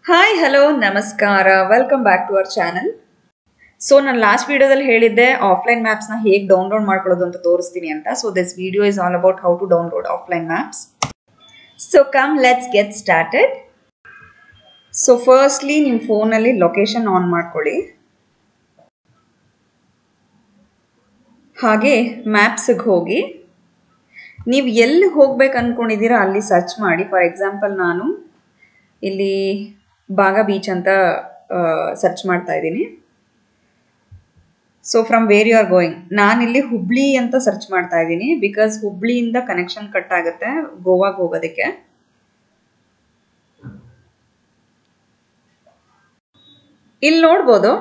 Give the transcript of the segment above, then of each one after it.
Hi hello ನಮಸ್ಕಾರ welcome back to our channel. So ನಾನು last ವಿಡಿಯೋದಲ್ಲಿ ಹೇಳಿದ್ದೆ ಆಫ್ಲೈನ್ ಮ್ಯಾಪ್ಸ್ನ ಹೇಗೆ ಡೌನ್ಲೋಡ್ ಮಾಡ್ಕೊಳ್ಳೋದು ಅಂತ ತೋರಿಸ್ತೀನಿ ಅಂತ. So this video is all about how to download offline maps. So come let's get started. So firstly ನಿಮ್ಮ ಫೋನಲ್ಲಿ ಲೊಕೇಶನ್ ಆನ್ ಮಾಡ್ಕೊಳ್ಳಿ. ಹಾಗೆ ಮ್ಯಾಪ್ಸಿಗೆ ಹೋಗಿ ನೀವು ಎಲ್ಲಿ ಹೋಗ್ಬೇಕು ಅಂದ್ಕೊಂಡಿದ್ದೀರಾ ಅಲ್ಲಿ ಸರ್ಚ್ ಮಾಡಿ. ಫಾರ್ ಎಕ್ಸಾಂಪಲ್ ನಾನು ಇಲ್ಲಿ ಬಾಗ ಬೀಚ್ ಅಂತ ಸರ್ಚ್ ಮಾಡ್ತಾ ಇದ್ದೀನಿ. So from where you are going, ನಾನಿಲ್ಲಿ ಹುಬ್ಳಿ ಅಂತ ಸರ್ಚ್ ಮಾಡ್ತಾ ಇದ್ದೀನಿ ಬಿಕಾಸ್ ಹುಬ್ಳಿಯಿಂದ ಕನೆಕ್ಷನ್ ಕಟ್ ಆಗುತ್ತೆ ಗೋವಾಗೆ ಹೋಗೋದಕ್ಕೆ. ಇಲ್ಲಿ ನೋಡ್ಬೋದು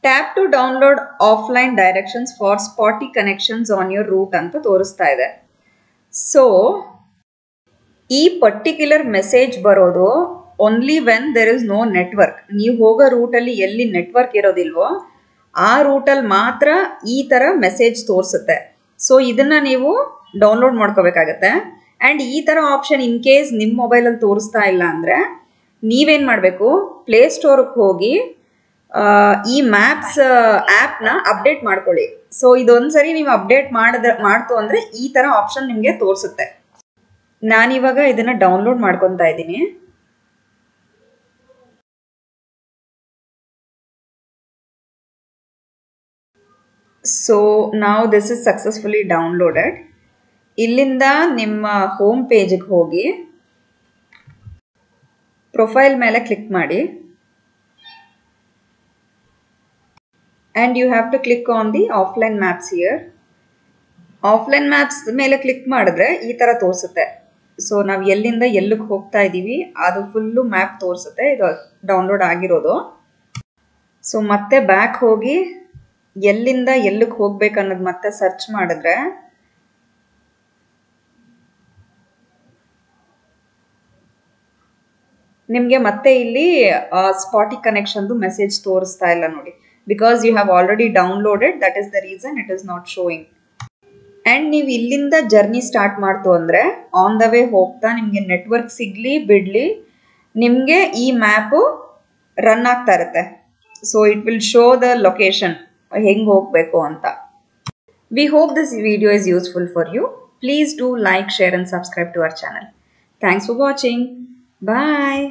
tap to download offline directions for spotty connections on your route ಅಂತ ತೋರಿಸ್ತಾ ಇದೆ. ಸೊ ಈ ಪರ್ಟಿಕ್ಯುಲರ್ ಮೆಸೇಜ್ ಬರೋದು only when there is no network. ನೀವು ಹೋಗೋ ರೂಟಲ್ಲಿ ಎಲ್ಲಿ ನೆಟ್ವರ್ಕ್ ಇರೋದಿಲ್ವೋ ಆ ರೂಟಲ್ಲಿ ಮಾತ್ರ ಈ ಥರ ಮೆಸೇಜ್ ತೋರಿಸುತ್ತೆ. ಸೊ ಇದನ್ನು ನೀವು ಡೌನ್ಲೋಡ್ ಮಾಡ್ಕೋಬೇಕಾಗತ್ತೆ. ಆ್ಯಂಡ್ ಈ ಥರ ಆಪ್ಷನ್ ಇನ್ ಕೇಸ್ ನಿಮ್ಮ ಮೊಬೈಲಲ್ಲಿ ತೋರಿಸ್ತಾ ಇಲ್ಲ ಅಂದರೆ ನೀವೇನು ಮಾಡಬೇಕು, ಪ್ಲೇಸ್ಟೋರ್ಗೆ ಹೋಗಿ ಈ ಮ್ಯಾಪ್ಸ್ ಆ್ಯಪ್ನ ಅಪ್ಡೇಟ್ ಮಾಡ್ಕೊಳ್ಳಿ. ಸೊ ಇದೊಂದು ಸರಿ ನೀವು ಅಪ್ಡೇಟ್ ಮಾಡ್ತು ಅಂದರೆ ಈ ಥರ ಆಪ್ಷನ್ ನಿಮಗೆ ತೋರಿಸುತ್ತೆ. ನಾನಿವಾಗ ಇದನ್ನು ಡೌನ್ಲೋಡ್ ಮಾಡ್ಕೊತಾ ಇದ್ದೀನಿ. ಸೊ ನಾವು ದಿಸ್ ಇಸ್ ಸಕ್ಸಸ್ಫುಲಿ ಡೌನ್ಲೋಡೆಡ್. ಇಲ್ಲಿಂದ ನಿಮ್ಮ ಹೋಮ್ ಪೇಜಿಗೆ ಹೋಗಿ ಪ್ರೊಫೈಲ್ ಮೇಲೆ ಕ್ಲಿಕ್ ಮಾಡಿ and you have to click on the offline maps here. Offline maps ಮೇಲೆ ಕ್ಲಿಕ್ ಮಾಡಿದ್ರೆ ಈ ಥರ ತೋರಿಸುತ್ತೆ. ಸೊ ನಾವು ಎಲ್ಲಿಂದ ಎಲ್ಲಿಗೆ ಹೋಗ್ತಾ ಇದ್ದೀವಿ ಅದು ಫುಲ್ಲು ಮ್ಯಾಪ್ ತೋರಿಸುತ್ತೆ. ಇದು ಡೌನ್ಲೋಡ್ ಆಗಿರೋದು. ಸೊ ಮತ್ತೆ ಬ್ಯಾಕ್ ಹೋಗಿ ಎಲ್ಲಿಂದ ಎಲ್ಲಿಗೆ ಹೋಗ್ಬೇಕು ಅನ್ನೋದು ಮತ್ತೆ ಸರ್ಚ್ ಮಾಡಿದ್ರೆ ನಿಮಗೆ ಮತ್ತೆ ಇಲ್ಲಿ ಸ್ಪಾಟಿ ಕನೆಕ್ಷನ್ದು ಮೆಸೇಜ್ ತೋರಿಸ್ತಾ ಇಲ್ಲ ನೋಡಿ. Because you have already downloaded, that is the reason it is not showing. And ನೀವು ಇಲ್ಲಿಂದ ಜರ್ನಿ ಸ್ಟಾರ್ಟ್ ಮಾಡ್ತು ಅಂದರೆ ಆನ್ ದ ವೇ ಹೋಗ್ತಾ ನಿಮಗೆ ನೆಟ್ವರ್ಕ್ ಸಿಗಲಿ ಬಿಡಲಿ ನಿಮಗೆ ಈ ಮ್ಯಾಪು ರನ್ ಆಗ್ತಾ ಇರುತ್ತೆ. So it will show the location ಹೆಂಗೆ ಹೋಗಬೇಕು ಅಂತ. We hope this video is useful for you. Please do like, share and subscribe to our channel. Thanks for watching. Bye.